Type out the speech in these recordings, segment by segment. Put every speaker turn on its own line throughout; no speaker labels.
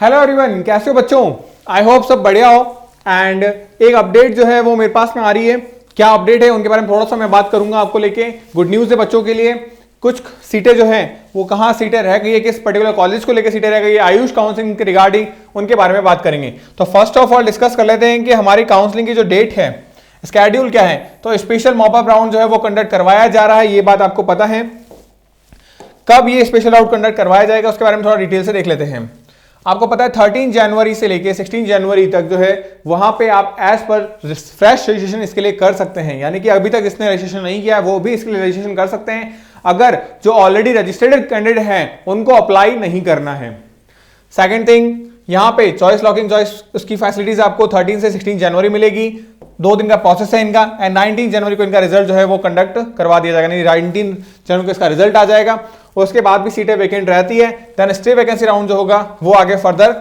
Hello everyone, कैसे हो बच्चों? आई होप सब बढ़िया हो। एंड एक अपडेट जो है वो मेरे पास में आ रही है। क्या अपडेट है उनके बारे में थोड़ा सा मैं बात करूंगा आपको लेके। गुड न्यूज़ है बच्चों के लिए। कुछ सीटें जो हैं वो कहाँ सीटें रह गई है, किस पर्टिकुलर कॉलेज को लेकर सीटें रह गई है, आयुष काउंसलिंग के रिगार्डिंग उनके बारे में बात करेंगे। तो फर्स्ट ऑफ ऑल डिस्कस कर लेते हैं कि हमारी काउंसलिंग की जो डेट है, स्केड्यूल क्या है। तो स्पेशल मॉपअप राउंड जो है वो कंडक्ट करवाया जा रहा है, ये बात आपको पता है। कब ये स्पेशल राउंड कंडक्ट करवाया जाएगा उसके बारे में थोड़ा डिटेल से देख लेते हैं। आपको पता है 13 जनवरी से लेके 16 जनवरी तक जो है वहां पे आप एज पर फ्रेश रजिस्ट्रेशन इसके लिए कर सकते हैं। यानी कि अभी तक जिसने रजिस्ट्रेशन नहीं किया है वो भी इसके लिए रजिस्ट्रेशन कर सकते हैं। अगर जो ऑलरेडी रजिस्टर्ड कैंडिडेट हैं उनको अप्लाई नहीं करना है। सेकंड थिंग, यहाँ पे चॉइस लॉकिंग उसकी फैसिलिटीज आपको 13 से 16 जनवरी मिलेगी। 2 दिन का प्रोसेस है इनका। एंड 19 जनवरी को इनका रिजल्ट जो है वो कंडक्ट करवा दिया जाएगा। 19 जनवरी को इसका रिजल्ट आ जाएगा। उसके बाद भी सीटें वैकेंट रहती है। देन स्टे वैकेंसी राउंड जो होगा वो आगे फर्दर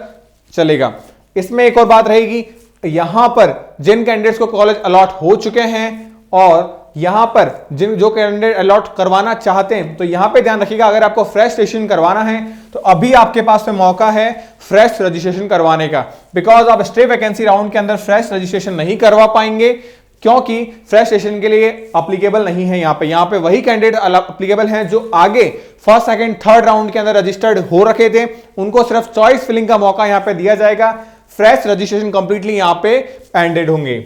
चलेगा। इसमें एक और बात रहेगी, यहां पर जिन कैंडिडेट्स को कॉलेज अलॉट हो चुके हैं और यहां पर जो कैंडिडेट अलॉट करवाना चाहते हैं, तो यहां पे ध्यान रखिएगा, अगर आपको फ्रेश रजिस्ट्रेशन करवाना है तो अभी आपके पास में मौका है फ्रेश रजिस्ट्रेशन करवाने का। बिकॉज आप स्टे वैकेंसी राउंड के अंदर फ्रेश रजिस्ट्रेशन नहीं करवा पाएंगे क्योंकि फ्रेश रजिस्ट्रेशन के लिए अप्लीकेबल नहीं है। यहाँ पे वही कैंडिडेट अप्लीकेबल हैं जो आगे फर्स्ट सेकंड थर्ड राउंड के अंदर रजिस्टर्ड हो रखे थे। उनको सिर्फ चॉइस फिलिंग का मौका यहां पे दिया जाएगा। फ्रेश रजिस्ट्रेशन कंप्लीटली यहां पे एंडेड होंगे।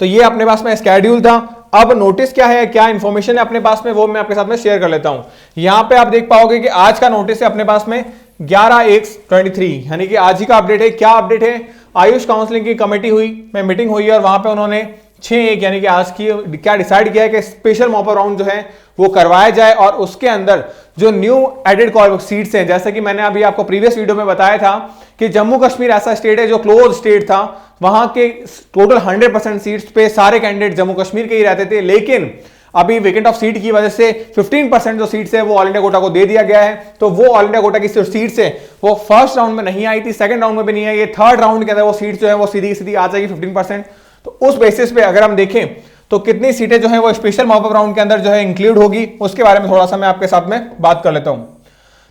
तो ये अपने पास में स्केड्यूल था। अब नोटिस क्या है, क्या इंफॉर्मेशन है अपने पास में, वो मैं आपके साथ में शेयर कर लेता हूं। यहां पे आप देख पाओगे कि आज का नोटिस है अपने पास में 11/1/23, यानी कि आज ही का अपडेट है। क्या अपडेट है? आयुष काउंसलिंग की कमेटी में मीटिंग हुई है और वहां पे उन्होंने 6/1 यानी कि आज की क्या डिसाइड किया है कि स्पेशल मॉपअप राउंड जो है वो करवाया जाए और उसके अंदर जो न्यू एडेड सीट्स हैं, जैसे कि मैंने अभी आपको प्रीवियस वीडियो में बताया था कि जम्मू कश्मीर ऐसा स्टेट है जो क्लोज स्टेट था। वहां के टोटल 100% सीट्स पे सारे कैंडिडेट जम्मू कश्मीर के ही रहते थे, लेकिन अभी वेकेंट ऑफ सीट की वजह से 15% जो सीट्स है वो ऑल इंडिया कोटा को दे दिया गया है। तो वो ऑल इंडिया कोटा की सीट्स है वो फर्स्ट राउंड में नहीं आई थी, सेकंड राउंड में भी नहीं आई है, थर्ड राउंड के अंदर वो सीट्स जो है वो सीधी सीधी आ जाएगी 15%। तो उस बेसिस पे अगर हम देखें तो कितनी सीटें जो है वो स्पेशल मॉपअप राउंड के अंदर जो है इंक्लूड होगी, उसके बारे में थोड़ा सा मैं आपके साथ में बात कर लेता हूं।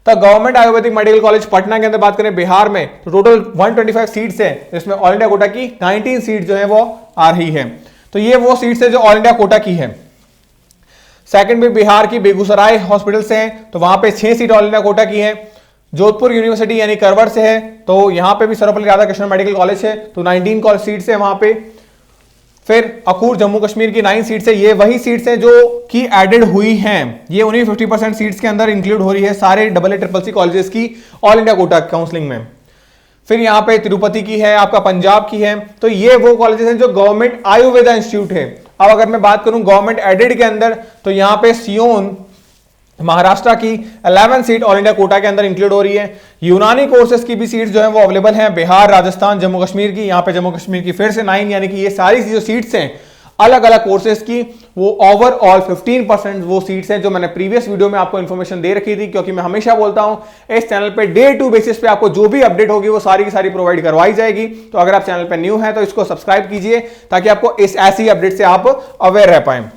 तो government Ayurvedic medical college Patna के अंदर बात करें बिहार में, तो टोटल 125 सीट्स है, जिसमें ऑल इंडिया कोटा की 19 सीट जो है वो आ रही है। तो ये वो सीट्स है जो ऑल इंडिया कोटा की है। सेकंड में बिहार की बेगूसराय हॉस्पिटल से है, तो वहां पे 6 सीट ऑल इंडिया कोटा की है। जोधपुर यूनिवर्सिटी यानी करवट से है, तो यहां पे भी सर्वपल्ली राधाकृष्णन मेडिकल कॉलेज है, तो 19 सीट्स है वहां पे। फिर अकूर जम्मू कश्मीर की 9 सीट्स है। ये वही सीट्स हैं जो की एडेड हुई हैं, ये उन्हीं 50% सीट्स के अंदर इंक्लूड हो रही है सारे AA कॉलेजेस की ऑल इंडिया कोटा काउंसलिंग में। फिर यहाँ पे तिरुपति की है, आपका पंजाब की है। तो ये वो कॉलेजेस हैं जो गवर्नमेंट आयुर्वेदा इंस्टीट्यूट है। अब अगर मैं बात करूं गवर्नमेंट एडेड के अंदर, तो यहाँ पे सियोन महाराष्ट्र की 11 सीट ऑल इंडिया कोटा के अंदर इंक्लूड हो रही है। यूनानी कोर्सेज की भी सीट्स जो है वो अवेलेबल हैं बिहार, राजस्थान, जम्मू कश्मीर की। यहाँ पे जम्मू कश्मीर की फिर से 9, यानी कि ये सारी जो सीट्स हैं अलग अलग कोर्सेज की, वो ओवरऑल 15% वो सीट्स हैं जो मैंने प्रीवियस वीडियो में आपको इन्फॉर्मेशन दे रखी थी। क्योंकि मैं हमेशा बोलता हूं इस चैनल पे डे टू बेसिस पे आपको जो भी अपडेट होगी वो सारी की सारी प्रोवाइड करवाई जाएगी। तो अगर आप चैनल पे न्यू है तो इसको सब्सक्राइब कीजिए ताकि आपको इस ऐसी अपडेट से आप अवेयर रह पाए।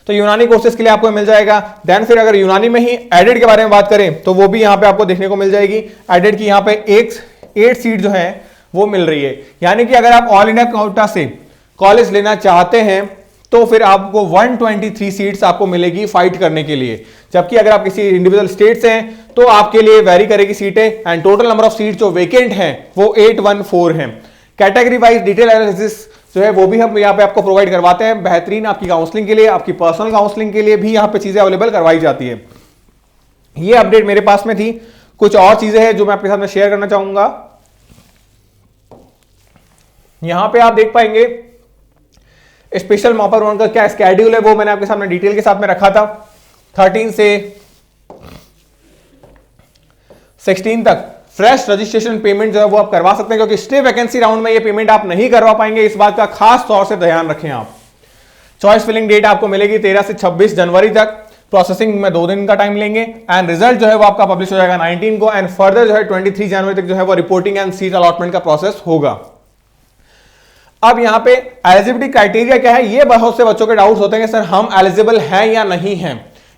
तो यूनानी कोर्सेज के लिए आपको मिल जाएगा। देन फिर अगर यूनानी में ही एडेड के बारे में बात करें तो वो भी यहां पे आपको देखने को मिल जाएगी। एडेड की यहां पे 8 सीट जो है वो मिल रही है। यानी कि अगर आप ऑल इंडिया कोटा से कॉलेज लेना चाहते हैं तो फिर आपको 123 सीट्स आपको मिलेगी फाइट करने के लिए। जबकि अगर आप किसी इंडिविजुअल स्टेट से हैं तो आपके लिए वेरी करेगी सीटें। And total number of seat जो वेकेंट हैं वो 814 हैं। कैटेगरी वाइज डिटेल एनालिसिस जो है वो भी हम यहाँ पे आपको प्रोवाइड करवाते हैं। बेहतरीन आपकी काउंसलिंग के लिए, आपकी पर्सनल काउंसलिंग के लिए भी यहाँ पे चीजें अवेलेबल करवाई जाती है। ये अपडेट मेरे पास में थी। कुछ और चीजें हैं जो मैं आपके साथ में शेयर करना चाहूंगा। यहां पे आप देख पाएंगे स्पेशल मॉपअप राउंड का क्या स्केड्यूल है, वो मैंने आपके सामने डिटेल के साथ में रखा था। 13 से 16 तक फ्रेश रजिस्ट्रेशन पेमेंट जो है वो आप करवा सकते हैं, क्योंकि स्टे वैकेंसी राउंड में ये पेमेंट आप नहीं करवा पाएंगे। इस बात का खास तौर से ध्यान रखें आप। चॉइस फिलिंग डेट आपको मिलेगी 13 से 26 जनवरी तक। प्रोसेसिंग में 2 दिन का टाइम लेंगे। एंड रिजल्ट जो है वो आपका पब्लिश हो जाएगा 19 को। एंड फर्दर जो है 23 जनवरी तक जो है वो रिपोर्टिंग एंड सीट अलॉटमेंट का प्रोसेस होगा। अब यहां पे एलिजिबिलिटी क्राइटेरिया क्या है, ये बहुत से बच्चों के डाउट्स होते हैं कि सर हम एलिजिबल हैं या नहीं हैं।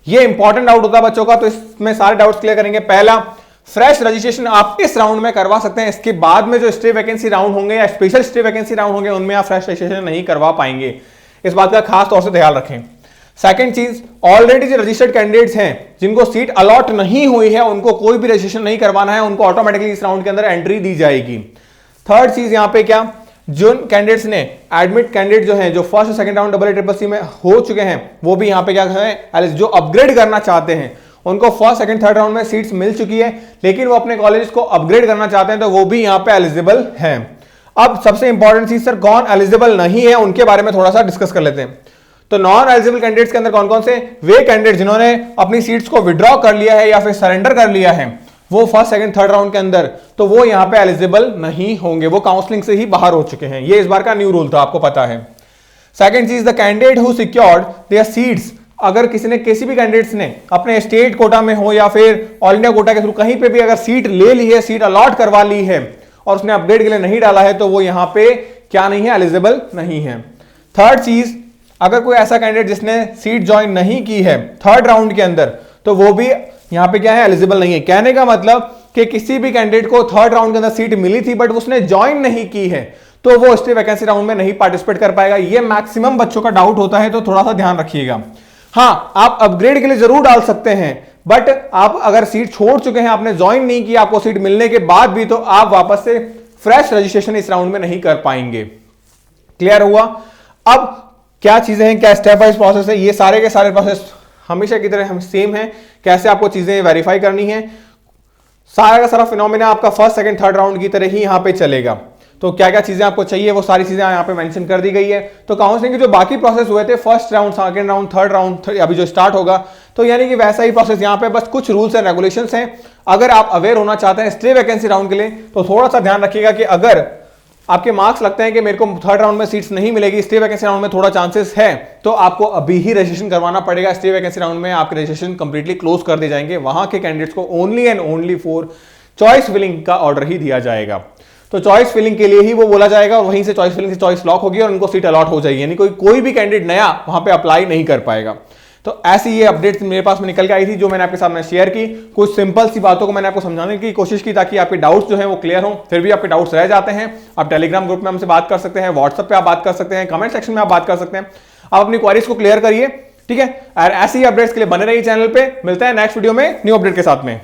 ये इंपॉर्टेंट डाउट होता है बच्चों का, तो इसमें सारे डाउट्स क्लियर करेंगे। पहला, फ्रेश रजिस्ट्रेशन आप इस राउंड में करवा सकते हैं। इसके बाद में जो स्टे वैकेंसी राउंड होंगे या स्पेशल स्टे वैकेंसी राउंड होंगे उनमें आप फ्रेश रजिस्ट्रेशन नहीं करवा पाएंगे। इस बात का खास तौर से ध्यान रखें। सेकंड चीज, ऑलरेडी जो रजिस्टर्ड कैंडिडेट्स हैं जिनको सीट अलॉट नहीं हुई है उनको कोई भी रजिस्ट्रेशन नहीं करवाना है, उनको ऑटोमेटिकली इस राउंड के अंदर एंट्री दी जाएगी। थर्ड चीज यहां पे क्या, जो कैंडिडेट्स ने एडमिट कैंडिडेट जो हैं जो फर्स्ट और सेकंड राउंड AACC में हो चुके हैं वो भी यहां पे क्या है, जो अपग्रेड करना चाहते हैं उनको फर्स्ट सेकंड थर्ड राउंड में सीट्स मिल चुकी है लेकिन वो अपने कॉलेज को अपग्रेड करना चाहते हैं तो वो भी यहां पे एलिजिबल हैं। अब सबसे इंपॉर्टेंट चीज सर, कौन एलिजिबल नहीं है उनके बारे में थोड़ा सा डिस्कस कर लेते हैं। तो नॉन एलिजिबल कैंडिडेट्स के अंदर कौन कौन से, वे कैंडिडेट जिन्होंने अपनी सीट्स को विड्रॉ कर लिया है या फिर सरेंडर कर लिया है वो फर्स्ट सेकंड थर्ड राउंड के अंदर, तो वो यहां पे एलिजिबल नहीं होंगे, वो काउंसलिंग से ही बाहर हो चुके हैं। ये इस बार का न्यू रूल था, आपको पता है। सेकंड चीज, the candidate who secured there seats, अगर किसी भी कैंडिडेट्स ने अपने स्टेट कोटा में हो या फिर ऑल इंडिया कोटा के थ्रू कहीं पे भी अगर सीट ले ली है, सीट अलॉट करवा ली है और उसने अपग्रेड के लिए नहीं डाला है तो वो यहां पे क्या नहीं है, एलिजिबल नहीं है। थर्ड चीज, अगर कोई ऐसा कैंडिडेट जिसने सीट ज्वाइन नहीं की है थर्ड राउंड के अंदर तो वो भी यहां पे क्या है, एलिजिबल नहीं है। कहने का मतलब कि किसी भी कैंडिडेट को थर्ड राउंड के अंदर सीट मिली थी बट उसने ज्वाइन नहीं की है तो वो स्टे वैकेंसी राउंड में नहीं पार्टिसिपेट कर पाएगा। ये मैक्सिमम बच्चों का डाउट होता है तो थोड़ा सा ध्यान रखिएगा। हां, आप अपग्रेड के लिए जरूर डाल सकते हैं बट आप अगर सीट छोड़ चुके हैं, आपने ज्वाइन नहीं किया, आपको सीट मिलने के बाद भी, तो आप वापस से फ्रेश रजिस्ट्रेशन इस राउंड में नहीं कर पाएंगे। क्लियर हुआ? अब क्या चीजें हैं, क्या स्टेप वाइज प्रोसेस है, ये सारे के सारे प्रोसेस हमेशा की तरह हम सेम है। कैसे आपको चीजें वेरीफाई करनी है, सारा का सारा फिनोमिना आपका फर्स्ट सेकंड थर्ड राउंड की तरह ही यहां पे चलेगा। तो क्या क्या चीजें आपको चाहिए वो सारी चीजें यहां पे मेंशन कर दी गई है। तो काउंसलिंग के जो बाकी प्रोसेस हुए थे, first round, second round, third round, अभी जो स्टार्ट होगा, तो यानी कि वैसा ही प्रोसेस यहां पे, बस कुछ रूल्स एंड रेगुलेशंस हैं। अगर आप अवेयर होना चाहते हैं स्टे वैकेंसी राउंड के लिए तो थोड़ा सा ध्यान रखिएगा कि अगर आपके मार्क्स लगते हैं कि मेरे को थर्ड राउंड में सीट्स नहीं मिलेगी, स्टे वैकेंसी राउंड में थोड़ा चांसेस है, तो आपको अभी ही रजिस्ट्रेशन करवाना पड़ेगा। स्टे वैकेंसी राउंड में आपके रजिस्ट्रेशन कंप्लीटली क्लोज कर दिए जाएंगे। वहां के कैंडिडेट्स को only and only for choice filling का ऑर्डर ही दिया जाएगा। तो चॉइस फिलिंग के लिए ही वो बोला जाएगा और वहीं से चॉइस फिलिंग से चॉइस लॉक होगी और उनको सीट अलॉट हो जाएगी, यानी कोई भी कैंडिडेट नया वहां पे अप्लाई नहीं कर पाएगा। तो ऐसी ये अपडेट्स मेरे पास में निकल के आई थी जो मैंने आपके साथ में शेयर की। कुछ सिंपल सी बातों को मैंने आपको समझाने की कोशिश की ताकि आपके डाउट्स जो हैं वो क्लियर हो। फिर भी आपके डाउट्स रह जाते हैं, आप टेलीग्राम ग्रुप में हमसे बात कर सकते हैं, व्हाट्सएप पे आप बात कर सकते हैं, कमेंट सेक्शन में आप बात कर सकते हैं। आप अपनी क्वेरीज को क्लियर करिए, ठीक है। और ऐसी अपडेट्स के लिए बने रहिए चैनल पे। मिलते हैं नेक्स्ट वीडियो में न्यू अपडेट के साथ में।